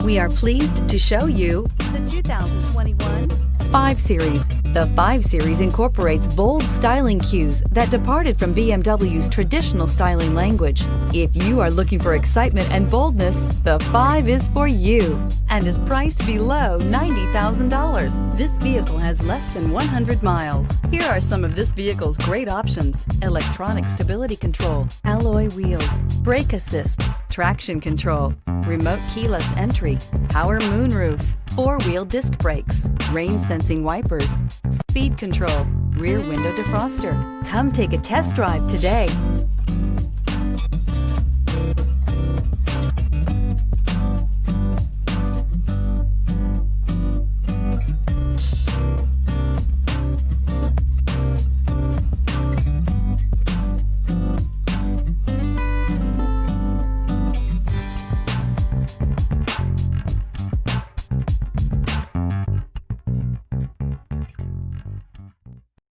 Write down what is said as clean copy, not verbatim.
We are pleased to show you the 2021 5 Series. The 5 Series incorporates bold styling cues that departed from BMW's traditional styling language. If you are looking for excitement and boldness, the 5 is for you and is priced below $90,000. This vehicle has less than 100 miles. Here are some of this vehicle's great options: electronic stability control, alloy wheels, brake assist, traction control, remote keyless entry, power moonroof, 4-wheel disc brakes, rain sensing wipers, speed control, rear window defroster. Come take a test drive today.